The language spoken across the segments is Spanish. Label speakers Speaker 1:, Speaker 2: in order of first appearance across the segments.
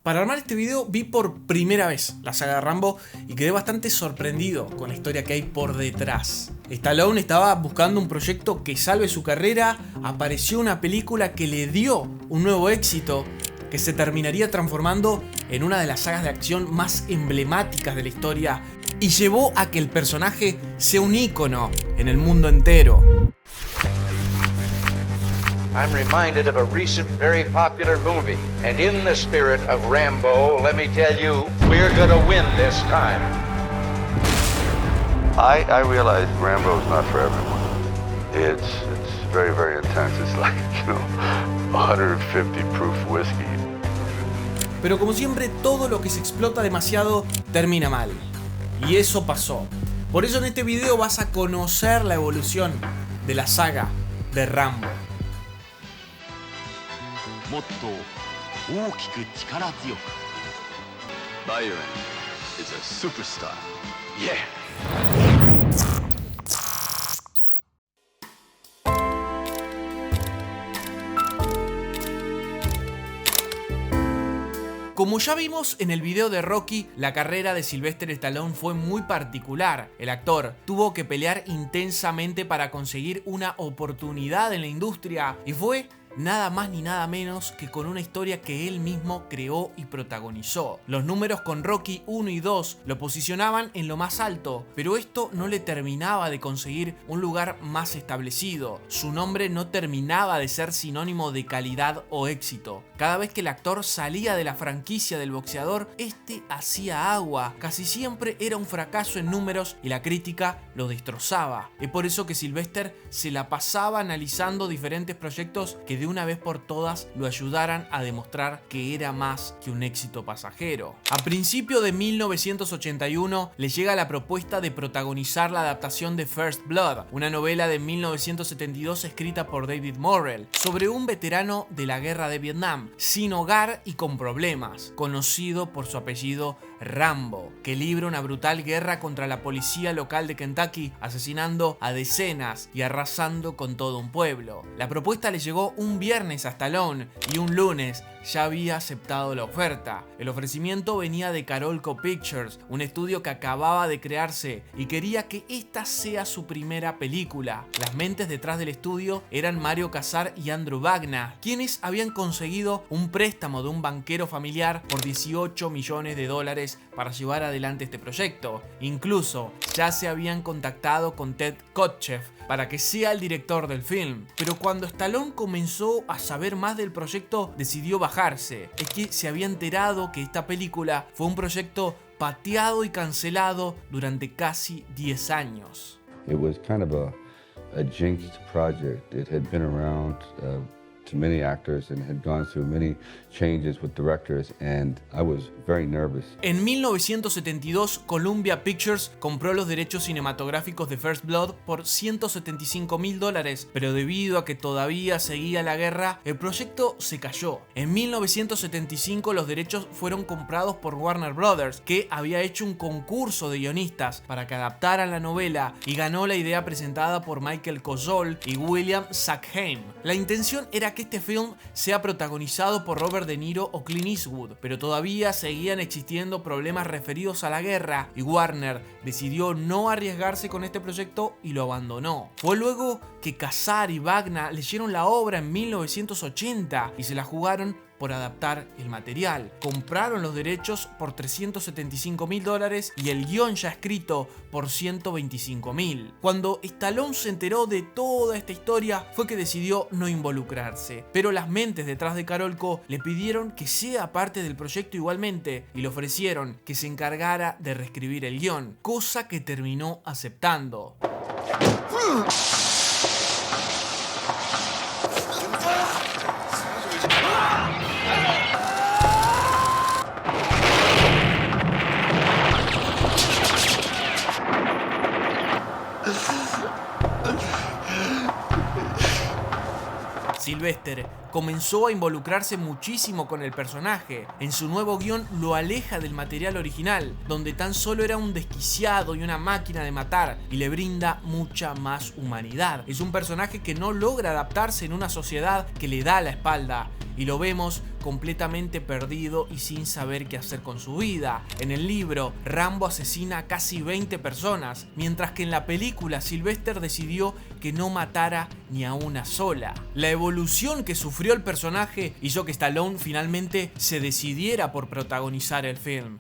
Speaker 1: Para armar este video vi por primera vez la saga de Rambo y quedé bastante sorprendido con la historia que hay por detrás. Stallone estaba buscando un proyecto que salve su carrera, apareció una película que le dio un nuevo éxito, que se terminaría transformando en una de las sagas de acción más emblemáticas de la historia y llevó a que el personaje sea un ícono en el mundo entero.
Speaker 2: I'm reminded of a recent very popular movie, and in the spirit of Rambo, let me tell you, we're gonna win this time.
Speaker 3: I realize Rambo's not for everyone. It's very, very intense. It's like, 150 proof whiskey.
Speaker 1: Pero como siempre, todo lo que se explota demasiado termina mal. Y eso pasó. Por eso en este video vas a conocer la evolución de la saga de Rambo.
Speaker 4: もっと大きく力強く Byron is a superstar. Yeah.
Speaker 1: Como ya vimos en el video de Rocky, la carrera de Sylvester Stallone fue muy particular. El actor tuvo que pelear intensamente para conseguir una oportunidad en la industria y fue nada más ni nada menos que con una historia que él mismo creó y protagonizó. Los números con Rocky 1 y 2 lo posicionaban en lo más alto, pero esto no le terminaba de conseguir un lugar más establecido. Su nombre no terminaba de ser sinónimo de calidad o éxito. Cada vez que el actor salía de la franquicia del boxeador, este hacía agua. Casi siempre era un fracaso en números y la crítica lo destrozaba. Es por eso que Sylvester se la pasaba analizando diferentes proyectos que de una vez por todas lo ayudaran a demostrar que era más que un éxito pasajero. A principio de 1981 le llega la propuesta de protagonizar la adaptación de First Blood, una novela de 1972 escrita por David Morrell, sobre un veterano de la guerra de Vietnam, sin hogar y con problemas, conocido por su apellido Rambo, que libra una brutal guerra contra la policía local de Kentucky, asesinando a decenas y arrasando con todo un pueblo. La propuesta le llegó un viernes a Stallone y un lunes ya había aceptado la oferta. El ofrecimiento venía de Carolco Pictures, un estudio que acababa de crearse y quería que esta sea su primera película. Las mentes detrás del estudio eran Mario Kassar y Andrew Wagner, quienes habían conseguido un préstamo de un banquero familiar por $18 millones para llevar adelante este proyecto. Incluso ya se habían contactado con Ted Kotcheff para que sea el director del film. Pero cuando Stallone comenzó a saber más del proyecto, decidió bajarse. Es que se había enterado que esta película fue un proyecto pateado y cancelado durante casi 10 años.
Speaker 3: It was kind of a jinxed project. It had been around to many actors and had gone through many changes with directors, and I was very nervous.
Speaker 1: En 1972, Columbia Pictures compró los derechos cinematográficos de First Blood por $175.000, pero debido a que todavía seguía la guerra, el proyecto se cayó. En 1975 los derechos fueron comprados por Warner Brothers, que había hecho un concurso de guionistas para que adaptaran la novela y ganó la idea presentada por Michael Cosol y William Sackheim. La intención era que este film sea protagonizado por Robert De Niro o Clint Eastwood, pero todavía seguían existiendo problemas referidos a la guerra y Warner decidió no arriesgarse con este proyecto y lo abandonó. Fue luego que Kassar y Wagner leyeron la obra en 1980 y se la jugaron por adaptar el material. Compraron los derechos por $375.000 y el guión ya escrito por $125.000. Cuando Stallone se enteró de toda esta historia fue que decidió no involucrarse, pero las mentes detrás de Carolco le pidieron que sea parte del proyecto igualmente y le ofrecieron que se encargara de reescribir el guión, cosa que terminó aceptando. Sylvester comenzó a involucrarse muchísimo con el personaje. En su nuevo guión lo aleja del material original, donde tan solo era un desquiciado y una máquina de matar, y le brinda mucha más humanidad. Es un personaje que no logra adaptarse en una sociedad que le da la espalda, y lo vemos completamente perdido y sin saber qué hacer con su vida. En el libro, Rambo asesina a casi 20 personas, mientras que en la película Sylvester decidió que no matara ni a una sola. La evolución que sufrió el personaje hizo que Stallone finalmente se decidiera por protagonizar el film.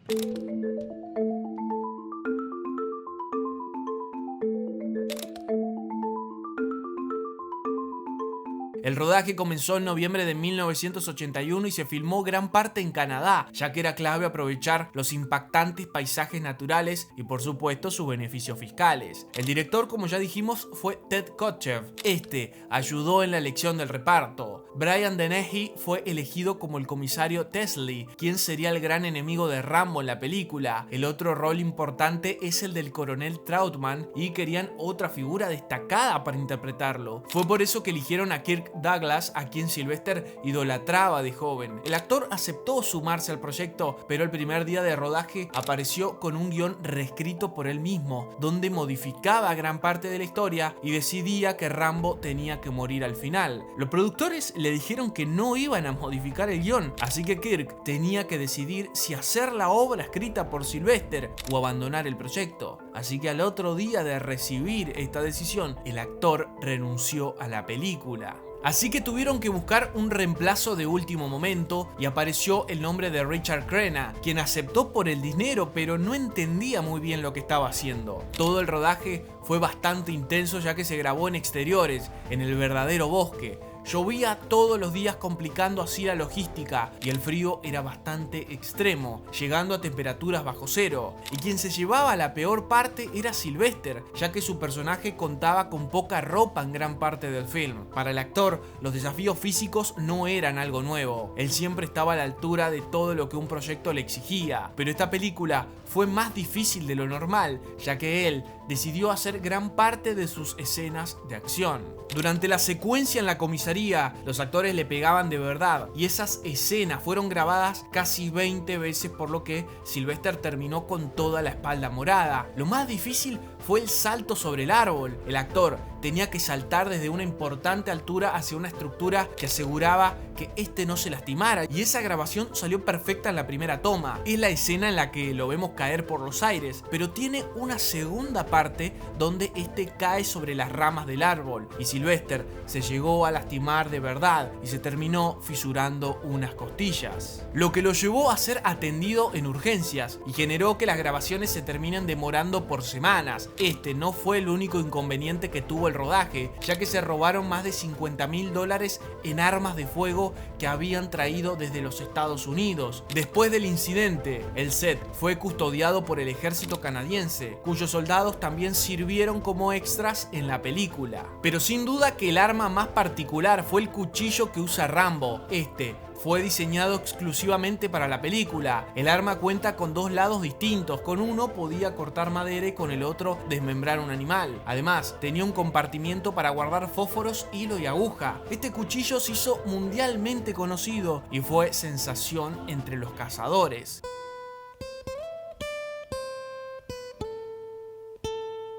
Speaker 1: El rodaje comenzó en noviembre de 1981 y se filmó gran parte en Canadá, ya que era clave aprovechar los impactantes paisajes naturales y por supuesto sus beneficios fiscales. El director, como ya dijimos, fue Ted Kotcheff. Este ayudó en la elección del reparto. Brian Dennehy fue elegido como el comisario Tesley, quien sería el gran enemigo de Rambo en la película. El otro rol importante es el del coronel Trautman y querían otra figura destacada para interpretarlo. Fue por eso que eligieron a Kirk Douglas, a quien Sylvester idolatraba de joven. El actor aceptó sumarse al proyecto, pero el primer día de rodaje apareció con un guión reescrito por él mismo, donde modificaba gran parte de la historia y decidía que Rambo tenía que morir al final. Los productores le dijeron que no iban a modificar el guión, así que Kirk tenía que decidir si hacer la obra escrita por Sylvester o abandonar el proyecto. Así que al otro día de recibir esta decisión, el actor renunció a la película. Así que tuvieron que buscar un reemplazo de último momento y apareció el nombre de Richard Crenna, quien aceptó por el dinero pero no entendía muy bien lo que estaba haciendo. Todo el rodaje fue bastante intenso ya que se grabó en exteriores, en el verdadero bosque. Llovía todos los días complicando así la logística y el frío era bastante extremo, llegando a temperaturas bajo cero. Y quien se llevaba la peor parte era Sylvester, ya que su personaje contaba con poca ropa en gran parte del film. Para el actor, los desafíos físicos no eran algo nuevo. Él siempre estaba a la altura de todo lo que un proyecto le exigía. Pero esta película fue más difícil de lo normal, ya que él decidió hacer gran parte de sus escenas de acción. Durante la secuencia en la comisaría, los actores le pegaban de verdad y esas escenas fueron grabadas casi 20 veces, por lo que Sylvester terminó con toda la espalda morada. Lo más difícil fue el salto sobre el árbol. El actor tenía que saltar desde una importante altura hacia una estructura que aseguraba que este no se lastimara, y esa grabación salió perfecta en la primera toma. Es la escena en la que lo vemos caer por los aires, pero tiene una segunda parte donde este cae sobre las ramas del árbol y Sylvester se llegó a lastimar de verdad y se terminó fisurando unas costillas, lo que lo llevó a ser atendido en urgencias y generó que las grabaciones se terminen demorando por semanas. Este no fue el único inconveniente que tuvo el rodaje, ya que se robaron más de $50.000 en armas de fuego que habían traído desde los Estados Unidos. Después del incidente, el set fue custodiado por el ejército canadiense, cuyos soldados también sirvieron como extras en la película. Pero sin duda que el arma más particular fue el cuchillo que usa Rambo. Este fue diseñado exclusivamente para la película. El arma cuenta con dos lados distintos, con uno podía cortar madera y con el otro desmembrar un animal. Además, tenía un compartimiento para guardar fósforos, hilo y aguja. Este cuchillo se hizo mundialmente conocido y fue sensación entre los cazadores.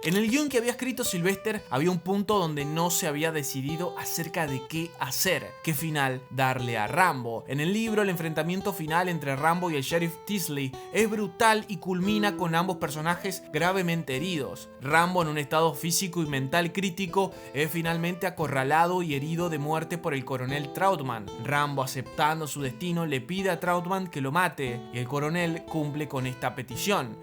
Speaker 1: En el guión que había escrito Sylvester había un punto donde no se había decidido acerca de qué hacer, qué final darle a Rambo. En el libro, el enfrentamiento final entre Rambo y el sheriff Teasley es brutal y culmina con ambos personajes gravemente heridos. Rambo, en un estado físico y mental crítico, es finalmente acorralado y herido de muerte por el coronel Trautman. Rambo, aceptando su destino, le pide a Trautman que lo mate y el coronel cumple con esta petición.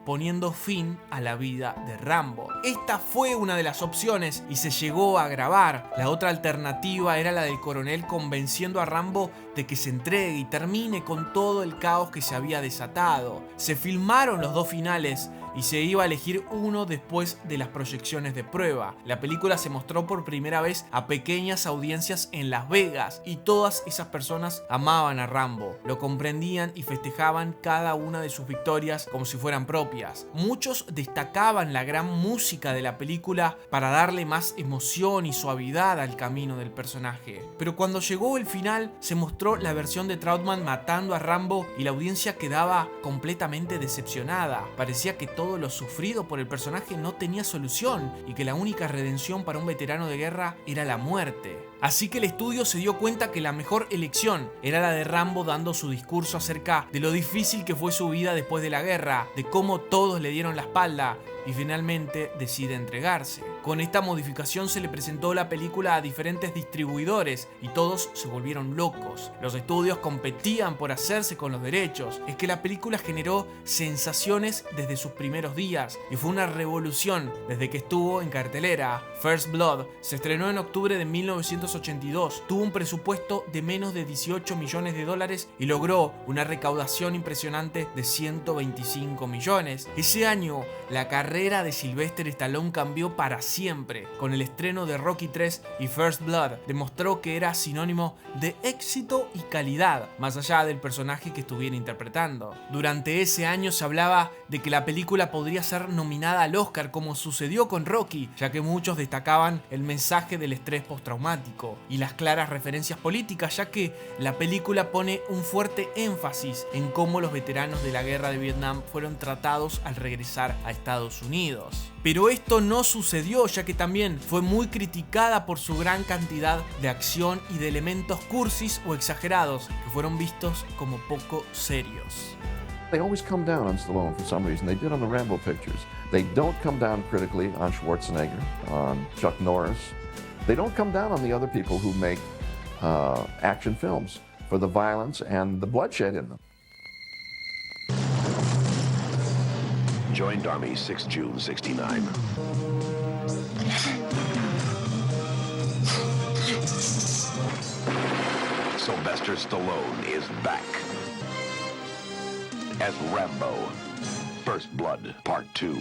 Speaker 1: Poniendo fin a la vida de Rambo. Esta fue una de las opciones y se llegó a grabar. La otra alternativa era la del coronel convenciendo a Rambo de que se entregue y termine con todo el caos que se había desatado. Se filmaron los dos finales y se iba a elegir uno después de las proyecciones de prueba. La película se mostró por primera vez a pequeñas audiencias en Las Vegas y todas esas personas amaban a Rambo, lo comprendían y festejaban cada una de sus victorias como si fueran propias. Muchos destacaban la gran música de la película para darle más emoción y suavidad al camino del personaje. Pero cuando llegó el final, se mostró la versión de Trautman matando a Rambo y la audiencia quedaba completamente decepcionada. Parecía que todo lo sufrido por el personaje no tenía solución y que la única redención para un veterano de guerra era la muerte. Así que el estudio se dio cuenta que la mejor elección era la de Rambo dando su discurso acerca de lo difícil que fue su vida después de la guerra, de cómo todos le dieron la espalda y finalmente decide entregarse. Con esta modificación se le presentó la película a diferentes distribuidores y todos se volvieron locos. Los estudios competían por hacerse con los derechos. Es que la película generó sensaciones desde sus primeros días y fue una revolución desde que estuvo en cartelera. First Blood se estrenó en octubre de 1982, tuvo un presupuesto de menos de 18 millones de dólares y logró una recaudación impresionante de 125 millones. Ese año, la carrera de Sylvester Stallone cambió para siempre. Con el estreno de Rocky III y First Blood, demostró que era sinónimo de éxito y calidad, más allá del personaje que estuviera interpretando. Durante ese año se hablaba de que la película podría ser nominada al Oscar, como sucedió con Rocky, ya que muchos destacaban el mensaje del estrés postraumático y las claras referencias políticas, ya que la película pone un fuerte énfasis en cómo los veteranos de la guerra de Vietnam fueron tratados al regresar a Estados Unidos. Pero esto no sucedió, ya que también fue muy criticada por su gran cantidad de acción y de elementos cursis o exagerados que fueron vistos como poco serios.
Speaker 5: They always come down on Stallone for some reason. They did on the Rambo pictures. They don't come down critically on Schwarzenegger, on Chuck Norris. They don't come down on the other people who make action films for the violence and the bloodshed in them.
Speaker 6: Joined Army 6 June 69. Sylvester Stallone is back as Rambo. First Blood, Part 2.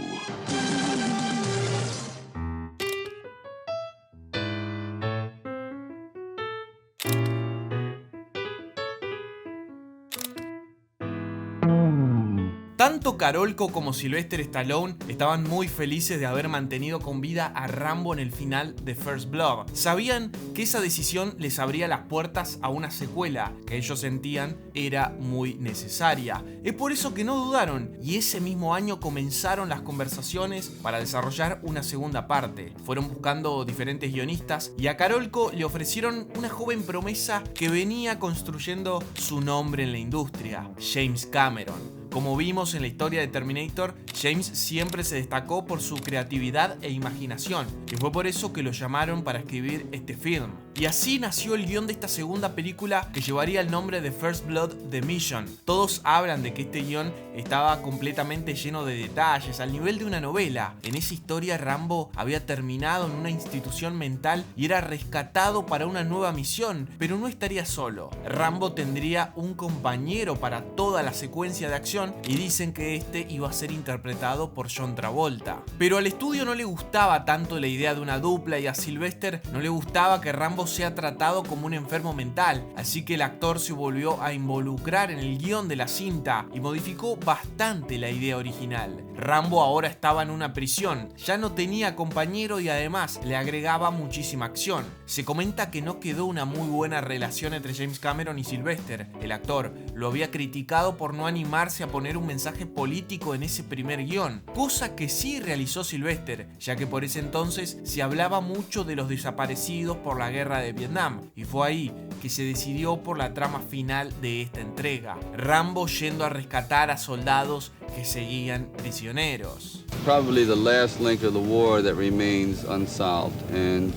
Speaker 1: Tanto Carolco como Sylvester Stallone estaban muy felices de haber mantenido con vida a Rambo en el final de First Blood. Sabían que esa decisión les abría las puertas a una secuela que ellos sentían era muy necesaria. Es por eso que no dudaron y ese mismo año comenzaron las conversaciones para desarrollar una segunda parte. Fueron buscando diferentes guionistas y a Carolco le ofrecieron una joven promesa que venía construyendo su nombre en la industria, James Cameron. Como vimos en la historia de Terminator, James siempre se destacó por su creatividad e imaginación, y fue por eso que lo llamaron para escribir este film. Y así nació el guión de esta segunda película que llevaría el nombre de First Blood: The Mission. Todos hablan de que este guión estaba completamente lleno de detalles, al nivel de una novela. En esa historia, Rambo había terminado en una institución mental y era rescatado para una nueva misión, pero no estaría solo. Rambo tendría un compañero para toda la secuencia de acción y dicen que este iba a ser interpretado por John Travolta. Pero al estudio no le gustaba tanto la idea de una dupla y a Sylvester no le gustaba que Rambo sea tratado como un enfermo mental, así que el actor se volvió a involucrar en el guión de la cinta y modificó bastante la idea original. Rambo ahora estaba en una prisión, ya no tenía compañero y además le agregaba muchísima acción. Se comenta que no quedó una muy buena relación entre James Cameron y Sylvester. El actor lo había criticado por no animarse a poner un mensaje político en ese primer guión, cosa que sí realizó Sylvester, ya que por ese entonces se hablaba mucho de los desaparecidos por la guerra de Vietnam, y fue ahí que se decidió por la trama final de esta entrega, Rambo yendo a rescatar a soldados que seguían prisioneros.
Speaker 7: Probably the last link of the war that remains unsolved, and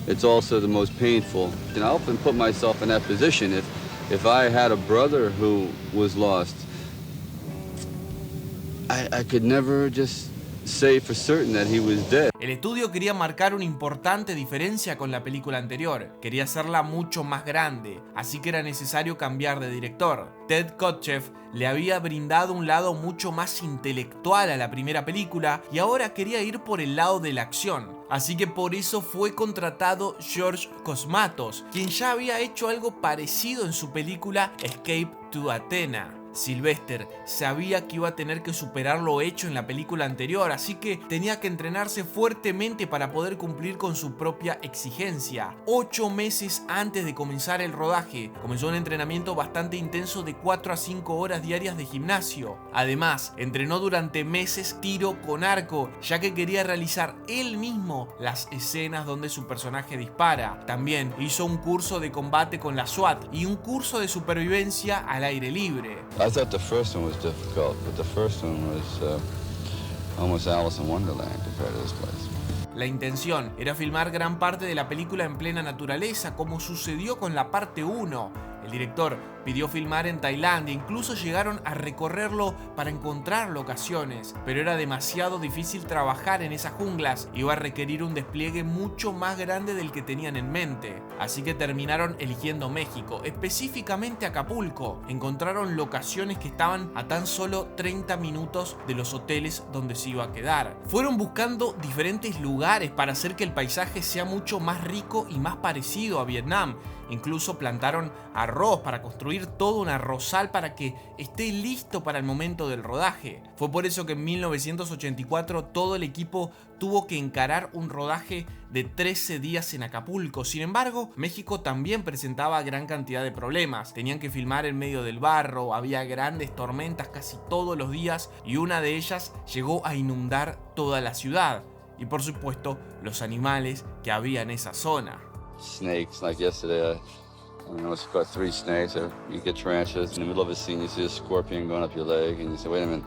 Speaker 7: it's also the most painful. And I often put myself in that position. If I had a brother who was lost, I could never just say for certain that he was dead.
Speaker 1: El estudio quería marcar una importante diferencia con la película anterior, quería hacerla mucho más grande, así que era necesario cambiar de director. Ted Kotcheff le había brindado un lado mucho más intelectual a la primera película y ahora quería ir por el lado de la acción. Así que por eso fue contratado George Cosmatos, quien ya había hecho algo parecido en su película Escape to Athena. Sylvester sabía que iba a tener que superar lo hecho en la película anterior, así que tenía que entrenarse fuertemente para poder cumplir con su propia exigencia. 8 meses antes de comenzar el rodaje, comenzó un entrenamiento bastante intenso de 4 a 5 horas diarias de gimnasio. Además, entrenó durante meses tiro con arco, ya que quería realizar él mismo las escenas donde su personaje dispara. También hizo un curso de combate con la SWAT y un curso de supervivencia al aire libre.
Speaker 7: I thought the first one was difficult, but the first one was almost Alice in Wonderland compared to this place.
Speaker 1: La intención era filmar gran parte de la película en plena naturaleza, como sucedió con la parte 1. El director pidió filmar en Tailandia, incluso llegaron a recorrerlo para encontrar locaciones, pero era demasiado difícil trabajar en esas junglas, iba a requerir un despliegue mucho más grande del que tenían en mente, así que terminaron eligiendo México, específicamente Acapulco. Encontraron locaciones que estaban a tan solo 30 minutos de los hoteles donde se iba a quedar. Fueron buscando diferentes lugares para hacer que el paisaje sea mucho más rico y más parecido a Vietnam. Incluso plantaron arroz para construir todo un arrozal para que esté listo para el momento del rodaje. Fue por eso que en 1984 todo el equipo tuvo que encarar un rodaje de 13 días en Acapulco. Sin embargo, México también presentaba gran cantidad de problemas. Tenían que filmar en medio del barro, había grandes tormentas casi todos los días y una de ellas llegó a inundar toda la ciudad. Y por supuesto, los animales que había en esa zona.
Speaker 7: Snakes, like yesterday, I almost caught 3 snakes. You get tarantulas. In the middle of a scene, you see a scorpion going up your leg, and you say, wait a minute,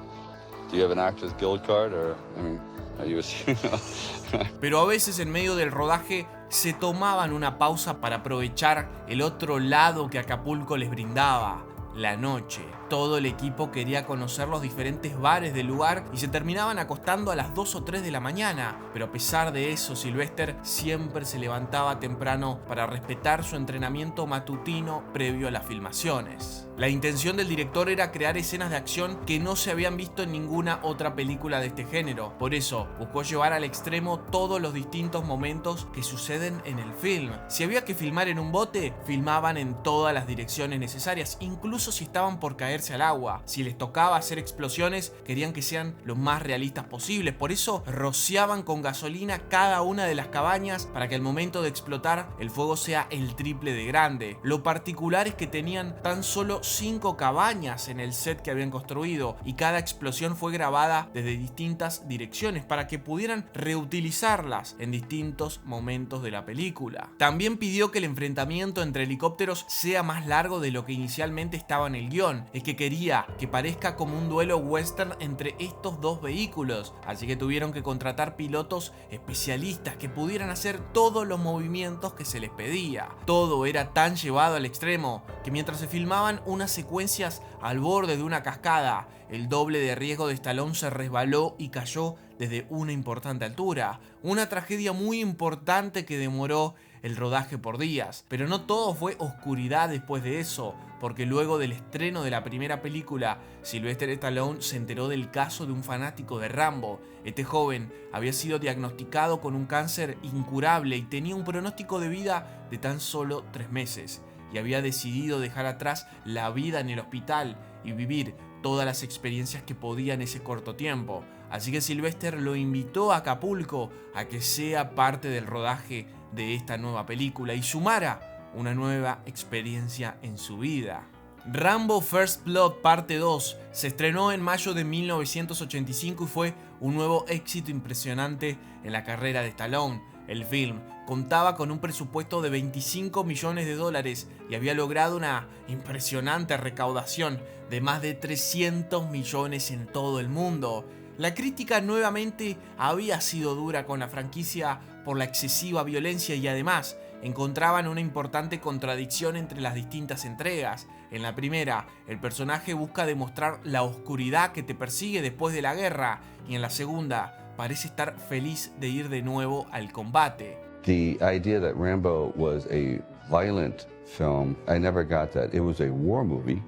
Speaker 7: do you have an Actors Guild card? Or, I mean, are you a...
Speaker 1: Pero a veces en medio del rodaje se tomaban una pausa para aprovechar el otro lado que Acapulco les brindaba, la noche. Todo el equipo quería conocer los diferentes bares del lugar y se terminaban acostando a las 2 o 3 de la mañana, pero a pesar de eso, Sylvester siempre se levantaba temprano para respetar su entrenamiento matutino previo a las filmaciones. La intención del director era crear escenas de acción que no se habían visto en ninguna otra película de este género, por eso buscó llevar al extremo todos los distintos momentos que suceden en el film. Si había que filmar en un bote, filmaban en todas las direcciones necesarias, incluso si estaban por caerse al agua. Si les tocaba hacer explosiones, querían que sean lo más realistas posibles, por eso rociaban con gasolina cada una de las cabañas para que al momento de explotar el fuego sea el triple de grande. Lo particular es que tenían tan solo 5 cabañas en el set que habían construido y cada explosión fue grabada desde distintas direcciones para que pudieran reutilizarlas en distintos momentos de la película. También pidió que el enfrentamiento entre helicópteros sea más largo de lo que inicialmente estaba en el guión. Es que quería que parezca como un duelo western entre estos dos vehículos, así que tuvieron que contratar pilotos especialistas que pudieran hacer todos los movimientos que se les pedía. Todo era tan llevado al extremo que mientras se filmaban unas secuencias al borde de una cascada, el doble de riesgo de Stallone se resbaló y cayó desde una importante altura. Una tragedia muy importante que demoró el rodaje por días. Pero no todo fue oscuridad después de eso, porque luego del estreno de la primera película, Sylvester Stallone se enteró del caso de un fanático de Rambo. Este joven había sido diagnosticado con un cáncer incurable y tenía un pronóstico de vida de tan solo 3 meses. Y había decidido dejar atrás la vida en el hospital y vivir todas las experiencias que podía en ese corto tiempo. Así que Sylvester lo invitó a Acapulco a que sea parte del rodaje de esta nueva película y sumara una nueva experiencia en su vida. Rambo First Blood Parte 2 se estrenó en mayo de 1985 y fue un nuevo éxito impresionante en la carrera de Stallone. El film contaba con un presupuesto de $25 millones y había logrado una impresionante recaudación de más de 300 millones en todo el mundo. La crítica nuevamente había sido dura con la franquicia por la excesiva violencia y además encontraban una importante contradicción entre las distintas entregas. En la primera, el personaje busca demostrar la oscuridad que te persigue después de la guerra y en la segunda, parece estar feliz de ir de nuevo al combate.
Speaker 3: The idea that Rambo was a violent film, I never got that. It was a war movie.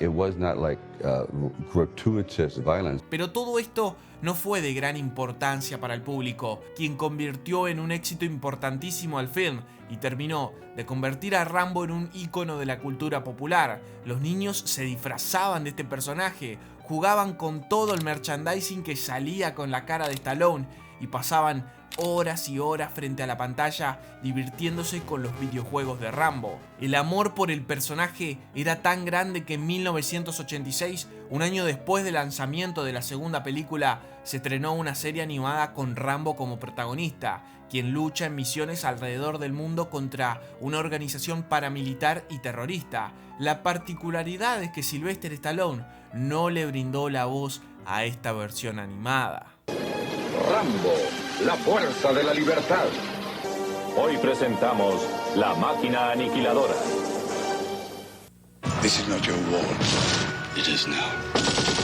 Speaker 3: It was not like gratuitous violence.
Speaker 1: Pero todo esto no fue de gran importancia para el público, quien convirtió en un éxito importantísimo al film y terminó de convertir a Rambo en un ícono de la cultura popular. Los niños se disfrazaban de este personaje, jugaban con todo el merchandising que salía con la cara de Stallone y pasaban horas y horas frente a la pantalla divirtiéndose con los videojuegos de Rambo. El amor por el personaje era tan grande que en 1986, un año después del lanzamiento de la segunda película, se estrenó una serie animada con Rambo como protagonista, quien lucha en misiones alrededor del mundo contra una organización paramilitar y terrorista. La particularidad es que Sylvester Stallone no le brindó la voz a esta versión animada.
Speaker 8: Rambo, la fuerza de la libertad. Hoy presentamos La Máquina Aniquiladora.
Speaker 6: This is not your war. It is now.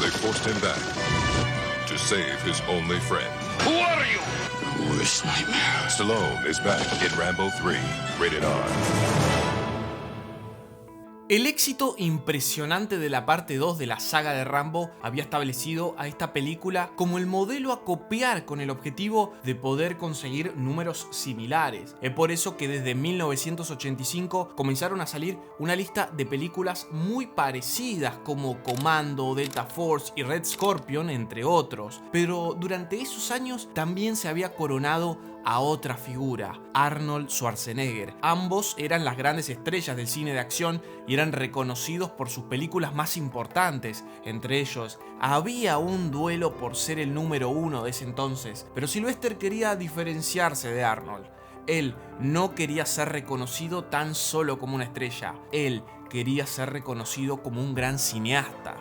Speaker 9: They forced him back to save his only friend.
Speaker 6: Who are you? The worst nightmare.
Speaker 9: Stallone is back in Rambo 3, rated R.
Speaker 1: El éxito impresionante de la parte 2 de la saga de Rambo había establecido a esta película como el modelo a copiar con el objetivo de poder conseguir números similares. Es por eso que desde 1985 comenzaron a salir una lista de películas muy parecidas como Commando, Delta Force y Red Scorpion, entre otros. Pero durante esos años también se había coronado a otra figura, Arnold Schwarzenegger. Ambos eran las grandes estrellas del cine de acción y eran reconocidos por sus películas más importantes. Entre ellos, había un duelo por ser el número 1 de ese entonces, pero Sylvester quería diferenciarse de Arnold. Él no quería ser reconocido tan solo como una estrella, él quería ser reconocido como un gran cineasta.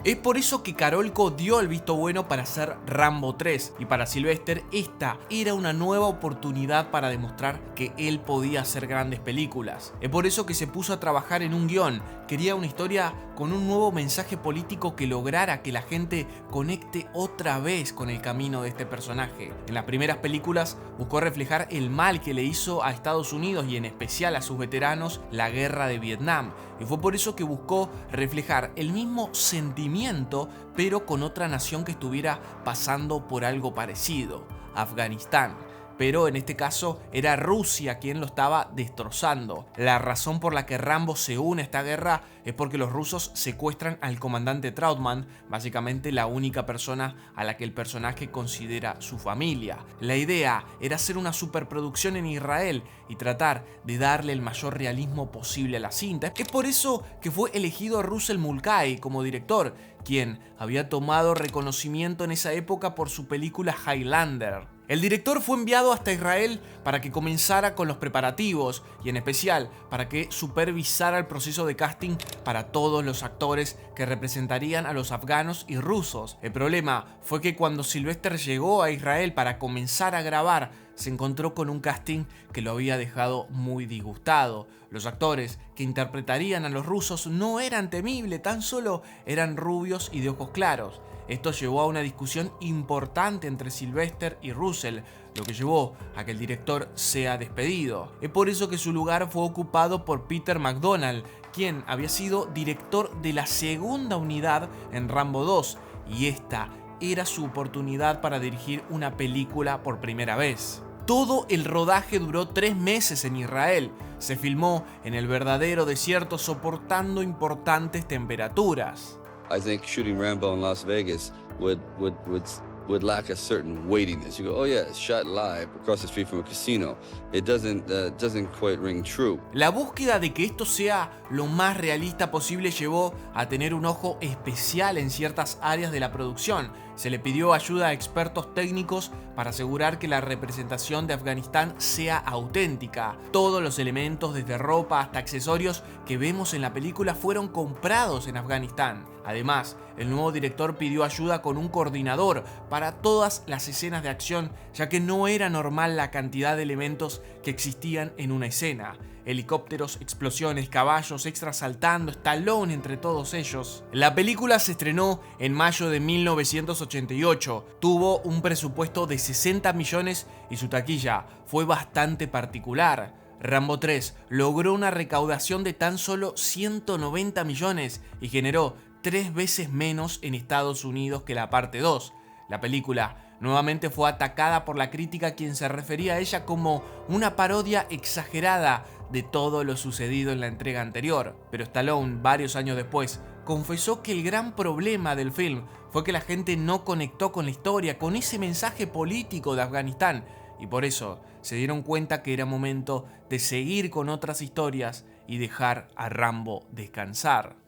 Speaker 1: Es por eso que Carolco dio el visto bueno para hacer Rambo 3 y para Sylvester esta era una nueva oportunidad para demostrar que él podía hacer grandes películas. Es por eso que se puso a trabajar en un guión, quería una historia con un nuevo mensaje político que lograra que la gente conecte otra vez con el camino de este personaje. En las primeras películas buscó reflejar el mal que le hizo a Estados Unidos y en especial a sus veteranos la guerra de Vietnam. Y fue por eso que buscó reflejar el mismo sentimiento, pero con otra nación que estuviera pasando por algo parecido, Afganistán. Pero en este caso era Rusia quien lo estaba destrozando. La razón por la que Rambo se une a esta guerra es porque los rusos secuestran al comandante Trautmann, básicamente la única persona a la que el personaje considera su familia. La idea era hacer una superproducción en Israel y tratar de darle el mayor realismo posible a la cinta. Es por eso que fue elegido Russell Mulcahy como director, quien había tomado reconocimiento en esa época por su película Highlander. El director fue enviado hasta Israel para que comenzara con los preparativos y en especial para que supervisara el proceso de casting para todos los actores que representarían a los afganos y rusos. El problema fue que cuando Sylvester llegó a Israel para comenzar a grabar, se encontró con un casting que lo había dejado muy disgustado. Los actores que interpretarían a los rusos no eran temibles, tan solo eran rubios y de ojos claros. Esto llevó a una discusión importante entre Sylvester y Russell, lo que llevó a que el director sea despedido. Es por eso que su lugar fue ocupado por Peter MacDonald, quien había sido director de la segunda unidad en Rambo 2, y esta era su oportunidad para dirigir una película por primera vez. Todo el rodaje duró 3 meses en Israel. Se filmó en el verdadero desierto soportando importantes temperaturas.
Speaker 7: I think shooting Rambo in Las Vegas would lack a certain weightiness. You go, oh yeah, it's shot live across the street from a casino. It doesn't quite ring true.
Speaker 1: La búsqueda de que esto sea lo más realista posible llevó a tener un ojo especial en ciertas áreas de la producción. Se le pidió ayuda a expertos técnicos para asegurar que la representación de Afganistán sea auténtica. Todos los elementos, desde ropa hasta accesorios que vemos en la película, fueron comprados en Afganistán. Además, el nuevo director pidió ayuda con un coordinador para todas las escenas de acción, ya que no era normal la cantidad de elementos que existían en una escena. Helicópteros, explosiones, caballos, extras saltando, Stallone entre todos ellos. La película se estrenó en mayo de 1988, tuvo un presupuesto de 60 millones y su taquilla fue bastante particular. Rambo 3 logró una recaudación de tan solo 190 millones y generó 3 veces menos en Estados Unidos que la parte 2. La película nuevamente fue atacada por la crítica, quien se refería a ella como una parodia exagerada de todo lo sucedido en la entrega anterior. Pero Stallone, varios años después, confesó que el gran problema del film fue que la gente no conectó con la historia, con ese mensaje político de Afganistán, y por eso se dieron cuenta que era momento de seguir con otras historias y dejar a Rambo descansar.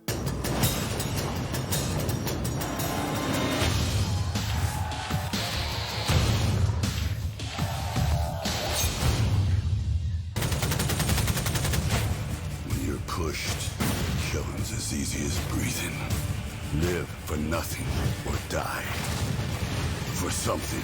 Speaker 6: Pushed, killing's as easy as breathing. Live for nothing or die for something.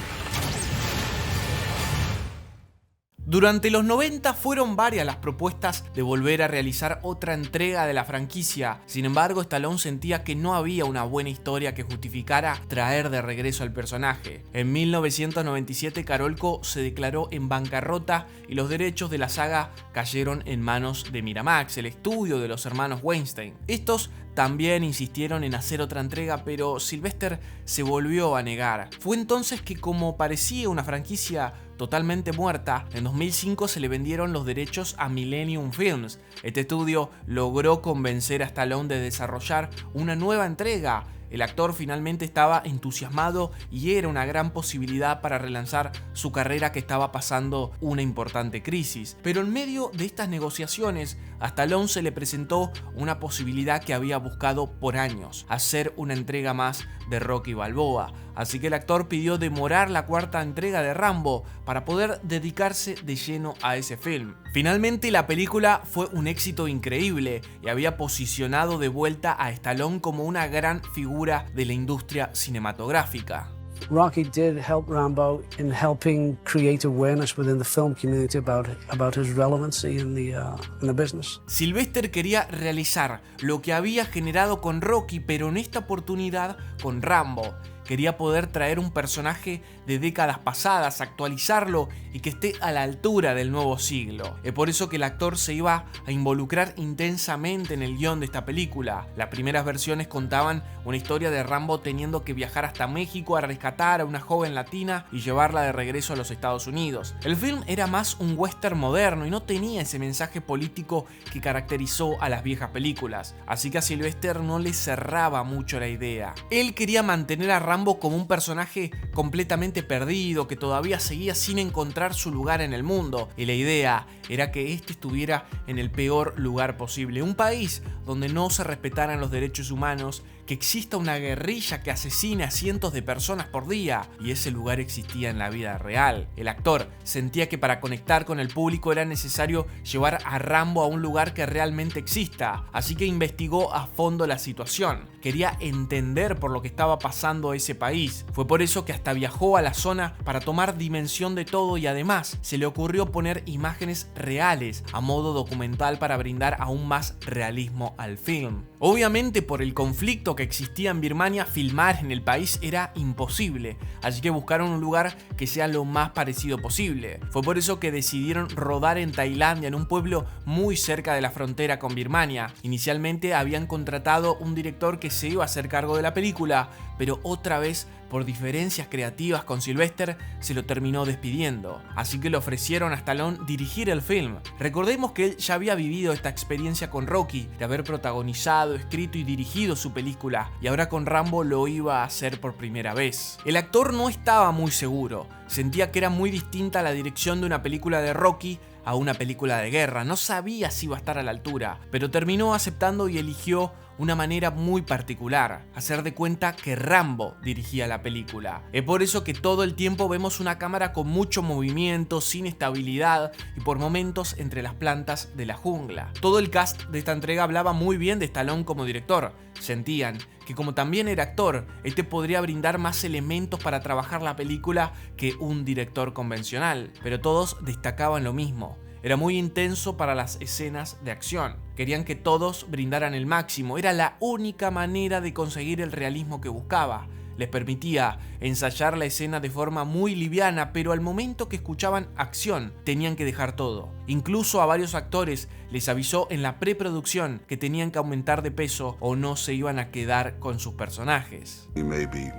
Speaker 1: Durante los 90 fueron varias las propuestas de volver a realizar otra entrega de la franquicia. Sin embargo, Stallone sentía que no había una buena historia que justificara traer de regreso al personaje. En 1997, Carolco se declaró en bancarrota y los derechos de la saga cayeron en manos de Miramax, el estudio de los hermanos Weinstein. Estos también insistieron en hacer otra entrega, pero Sylvester se volvió a negar. Fue entonces que, como parecía una franquicia totalmente muerta, en 2005 se le vendieron los derechos a Millennium Films. Este estudio logró convencer a Stallone de desarrollar una nueva entrega. El actor finalmente estaba entusiasmado y era una gran posibilidad para relanzar su carrera, que estaba pasando una importante crisis. Pero en medio de estas negociaciones, a Stallone se le presentó una posibilidad que había buscado por años: hacer una entrega más de Rocky Balboa. Así que el actor pidió demorar la cuarta entrega de Rambo para poder dedicarse de lleno a ese film. Finalmente, la película fue un éxito increíble y había posicionado de vuelta a Stallone como una gran figura de la industria cinematográfica.
Speaker 10: Rocky did help Rambo in helping create awareness within the film community about his relevancy in the business.
Speaker 1: Sylvester quería realizar lo que había generado con Rocky, pero en esta oportunidad con Rambo. Quería poder traer un personaje de décadas pasadas, actualizarlo y que esté a la altura del nuevo siglo. Es por eso que el actor se iba a involucrar intensamente en el guión de esta película. Las primeras versiones contaban una historia de Rambo teniendo que viajar hasta México a rescatar a una joven latina y llevarla de regreso a los Estados Unidos. El film era más un western moderno y no tenía ese mensaje político que caracterizó a las viejas películas. Así que a Sylvester no le cerraba mucho la idea. Él quería mantener a Rambo como un personaje completamente perdido, que todavía seguía sin encontrar su lugar en el mundo, y la idea era que este estuviera en el peor lugar posible, un país donde no se respetaran los derechos humanos, que exista una guerrilla que asesine a cientos de personas por día, y ese lugar existía en la vida real. El actor sentía que para conectar con el público era necesario llevar a Rambo a un lugar que realmente exista, así que investigó a fondo la situación. Quería entender por lo que estaba pasando ese país. Fue por eso que hasta viajó a la zona para tomar dimensión de todo, y además se le ocurrió poner imágenes reales a modo documental para brindar aún más realismo al film. Obviamente, por el conflicto que existía en Birmania, filmar en el país era imposible, así que buscaron un lugar que sea lo más parecido posible. Fue por eso que decidieron rodar en Tailandia, en un pueblo muy cerca de la frontera con Birmania. Inicialmente habían contratado un director que se iba a hacer cargo de la película, pero otra vez, por diferencias creativas con Sylvester, se lo terminó despidiendo. Así que le ofrecieron a Stallone dirigir el film. Recordemos que él ya había vivido esta experiencia con Rocky, de haber protagonizado, escrito y dirigido su película, y ahora con Rambo lo iba a hacer por primera vez. El actor no estaba muy seguro, sentía que era muy distinta la dirección de una película de Rocky a una película de guerra, no sabía si iba a estar a la altura, pero terminó aceptando y eligió una manera muy particular, hacer de cuenta que Rambo dirigía la película. Es por eso que todo el tiempo vemos una cámara con mucho movimiento, sin estabilidad y por momentos entre las plantas de la jungla. Todo el cast de esta entrega hablaba muy bien de Stallone como director. Sentían que como también era actor, este podría brindar más elementos para trabajar la película que un director convencional, pero todos destacaban lo mismo. Era muy intenso para las escenas de acción. Querían que todos brindaran el máximo. Era la única manera de conseguir el realismo que buscaba. Les permitía ensayar la escena de forma muy liviana, pero al momento que escuchaban acción, tenían que dejar todo. Incluso a varios actores les avisó en la preproducción que tenían que aumentar de peso o no se iban a quedar con sus personajes.
Speaker 6: You may be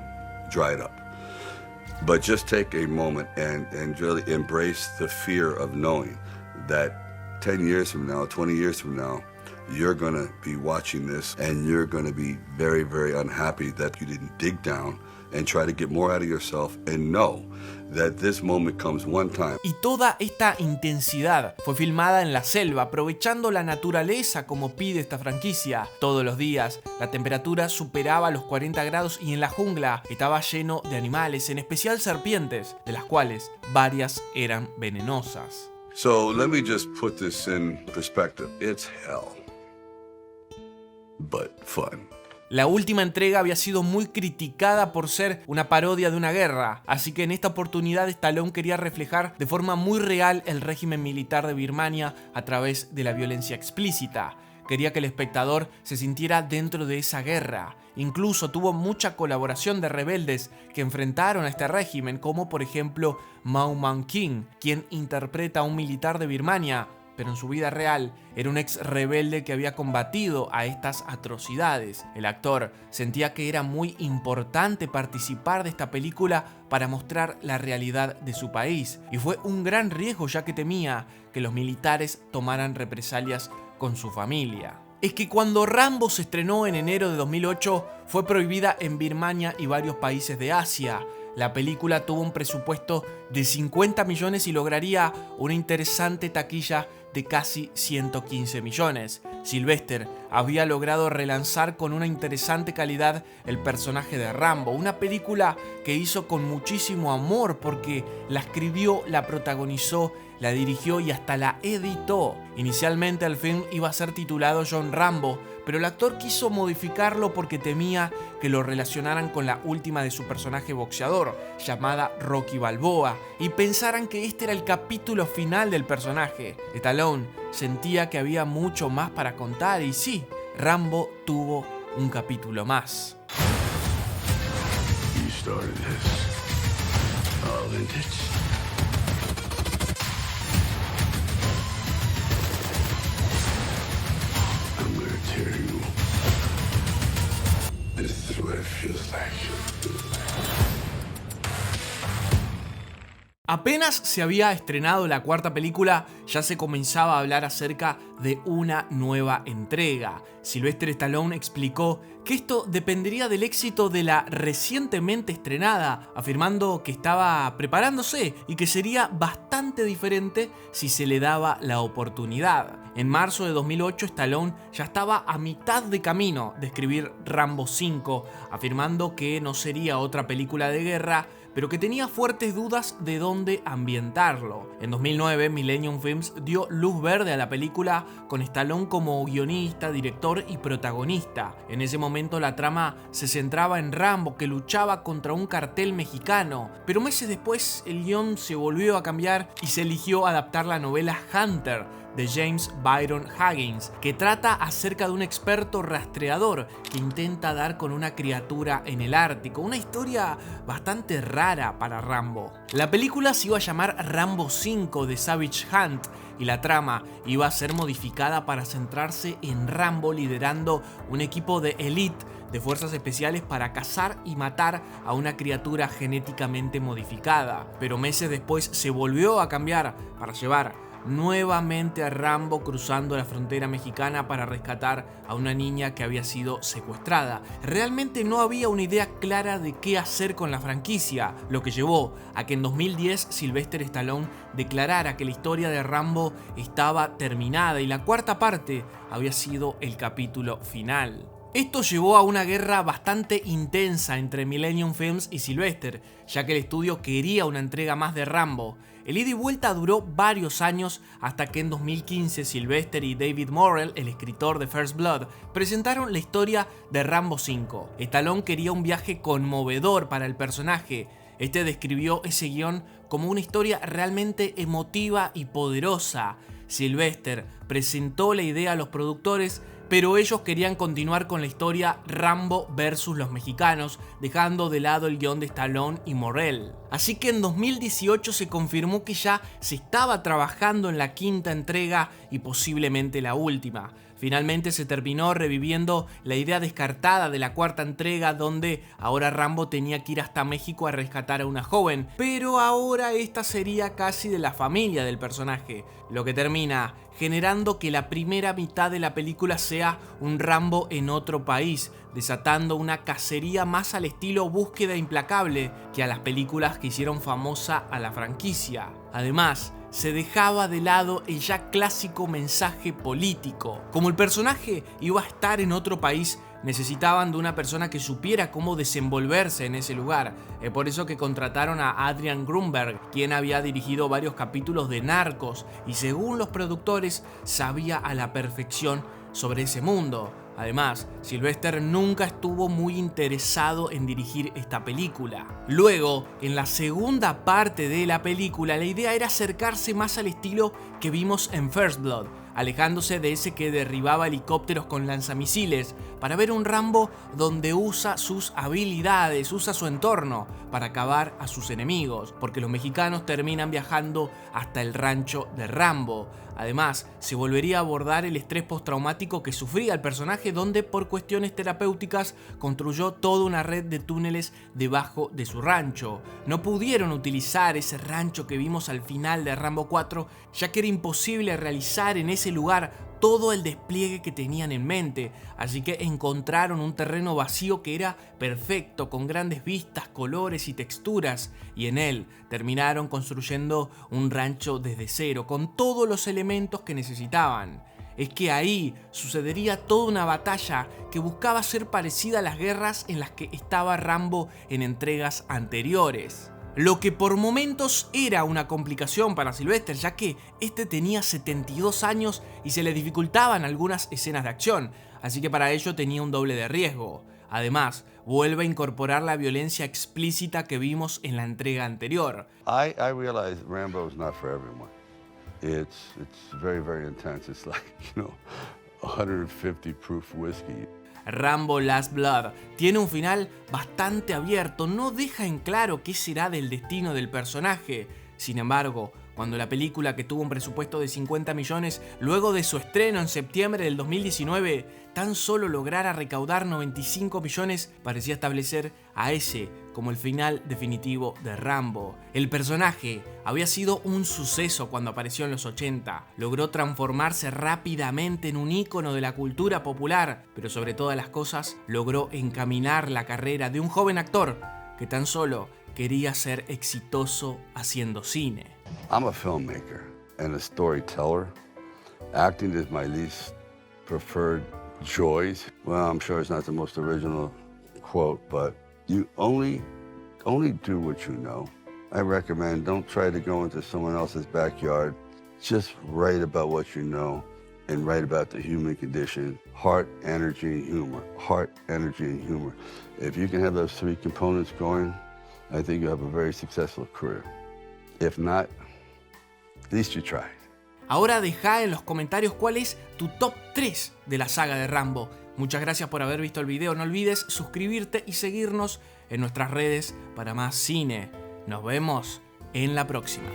Speaker 6: dried up, but just take a moment and really embrace the fear of knowing that 10 years from now, 20 years from now, you're going to be watching this and you're going to be very, very unhappy that you didn't dig down and try to get more out of yourself and know that this moment comes one time.
Speaker 1: Y toda esta intensidad fue filmada en la selva, aprovechando la naturaleza como pide esta franquicia. Todos los días la temperatura superaba los 40 grados y en la jungla estaba lleno de animales, en especial serpientes, de las cuales varias eran venenosas.
Speaker 6: So let me just put this in perspective. It's hell, but fun.
Speaker 1: La última entrega había sido muy criticada por ser una parodia de una guerra, así que en esta oportunidad Stallone quería reflejar de forma muy real el régimen militar de Birmania a través de la violencia explícita. Quería que el espectador se sintiera dentro de esa guerra. Incluso tuvo mucha colaboración de rebeldes que enfrentaron a este régimen, como por ejemplo Mao Man-king, quien interpreta a un militar de Birmania, pero en su vida real era un ex rebelde que había combatido a estas atrocidades. El actor sentía que era muy importante participar de esta película para mostrar la realidad de su país, y fue un gran riesgo ya que temía que los militares tomaran represalias con su familia. Es que cuando Rambo se estrenó en enero de 2008 fue prohibida en Birmania y varios países de Asia. La película tuvo un presupuesto de 50 millones y lograría una interesante taquilla de casi 115 millones. Sylvester había logrado relanzar con una interesante calidad el personaje de Rambo, una película que hizo con muchísimo amor porque la escribió, la protagonizó, la dirigió y hasta la editó. Inicialmente el film iba a ser titulado John Rambo, pero el actor quiso modificarlo porque temía que lo relacionaran con la última de su personaje boxeador, llamada Rocky Balboa, y pensaran que este era el capítulo final del personaje. Stallone sentía que había mucho más para contar y sí, Rambo tuvo un capítulo más.
Speaker 6: You started this. I'll end it. This is what it feels like.
Speaker 1: Apenas se había estrenado la cuarta película, ya se comenzaba a hablar acerca de una nueva entrega. Sylvester Stallone explicó que esto dependería del éxito de la recientemente estrenada, afirmando que estaba preparándose y que sería bastante diferente si se le daba la oportunidad. En marzo de 2008, Stallone ya estaba a mitad de camino de escribir Rambo 5, afirmando que no sería otra película de guerra, pero que tenía fuertes dudas de dónde ambientarlo. En 2009, Millennium Films dio luz verde a la película con Stallone como guionista, director y protagonista. En ese momento la trama se centraba en Rambo, que luchaba contra un cartel mexicano, pero meses después el guión se volvió a cambiar y se eligió adaptar la novela Hunter de James Byron Huggins, que trata acerca de un experto rastreador que intenta dar con una criatura en el Ártico, una historia bastante rara para Rambo. La película se iba a llamar Rambo 5 de Savage Hunt y la trama iba a ser modificada para centrarse en Rambo liderando un equipo de élite de fuerzas especiales para cazar y matar a una criatura genéticamente modificada, pero meses después se volvió a cambiar para llevar nuevamente a Rambo cruzando la frontera mexicana para rescatar a una niña que había sido secuestrada. Realmente no había una idea clara de qué hacer con la franquicia, lo que llevó a que en 2010 Sylvester Stallone declarara que la historia de Rambo estaba terminada y la cuarta parte había sido el capítulo final. Esto llevó a una guerra bastante intensa entre Millennium Films y Sylvester, ya que el estudio quería una entrega más de Rambo. El ida y vuelta duró varios años hasta que en 2015 Sylvester y David Morrell, el escritor de First Blood, presentaron la historia de Rambo 5. Stallone quería un viaje conmovedor para el personaje. Este describió ese guión como una historia realmente emotiva y poderosa. Sylvester presentó la idea a los productores, pero ellos querían continuar con la historia Rambo versus los mexicanos, dejando de lado el guión de Stallone y Morrell. Así que en 2018 se confirmó que ya se estaba trabajando en la quinta entrega y posiblemente la última. Finalmente se terminó reviviendo la idea descartada de la cuarta entrega, donde ahora Rambo tenía que ir hasta México a rescatar a una joven, pero ahora esta sería casi de la familia del personaje, lo que termina generando que la primera mitad de la película sea un Rambo en otro país, desatando una cacería más al estilo Búsqueda Implacable que a las películas que hicieron famosa a la franquicia. Además, se dejaba de lado el ya clásico mensaje político. Como el personaje iba a estar en otro país, necesitaban de una persona que supiera cómo desenvolverse en ese lugar. Es por eso que contrataron a Adrian Grunberg, quien había dirigido varios capítulos de Narcos y según los productores sabía a la perfección sobre ese mundo. Además, Sylvester nunca estuvo muy interesado en dirigir esta película. Luego, en la segunda parte de la película, la idea era acercarse más al estilo que vimos en First Blood, alejándose de ese que derribaba helicópteros con lanzamisiles, para ver un Rambo donde usa sus habilidades, usa su entorno para acabar a sus enemigos, porque los mexicanos terminan viajando hasta el rancho de Rambo. Además, se volvería a abordar el estrés postraumático que sufría el personaje, donde por cuestiones terapéuticas construyó toda una red de túneles debajo de su rancho. No pudieron utilizar ese rancho que vimos al final de Rambo 4, ya que era imposible realizar en ese lugar todo el despliegue que tenían en mente, así que encontraron un terreno vacío que era perfecto, con grandes vistas, colores y texturas, y en él terminaron construyendo un rancho desde cero, con todos los elementos que necesitaban. Es que ahí sucedería toda una batalla que buscaba ser parecida a las guerras en las que estaba Rambo en entregas anteriores. Lo que por momentos era una complicación para Sylvester, ya que este tenía 72 años y se le dificultaban algunas escenas de acción, así que para ello tenía un doble de riesgo. Además, vuelve a incorporar la violencia explícita que vimos en la entrega anterior.
Speaker 6: I realize Rambo is not for everyone. It's very, very intense. It's like, 150 proof whiskey.
Speaker 1: Rambo Last Blood tiene un final bastante abierto, no deja en claro qué será del destino del personaje. Sin embargo, cuando la película, que tuvo un presupuesto de 50 millones, luego de su estreno en septiembre del 2019, tan solo lograra recaudar 95 millones, parecía establecer a ese como el final definitivo de Rambo. El personaje había sido un suceso cuando apareció en los 80, logró transformarse rápidamente en un ícono de la cultura popular, pero sobre todas las cosas logró encaminar la carrera de un joven actor que tan solo quería ser exitoso haciendo cine.
Speaker 6: I'm a filmmaker and a storyteller. Acting is my least preferred choice. Well, I'm sure it's not the most original quote, but you only do what you know. I recommend don't try to go into someone else's backyard. Just write about what you know and write about the human condition. Heart, energy, and humor. Heart, energy, and humor. If you can have those three components going, I think you have a very successful career. If not, at least you tried.
Speaker 1: Ahora deja en los comentarios cuál es tu top 3 de la saga de Rambo. Muchas gracias por haber visto el video. No olvides suscribirte y seguirnos en nuestras redes para más cine. Nos vemos en la próxima.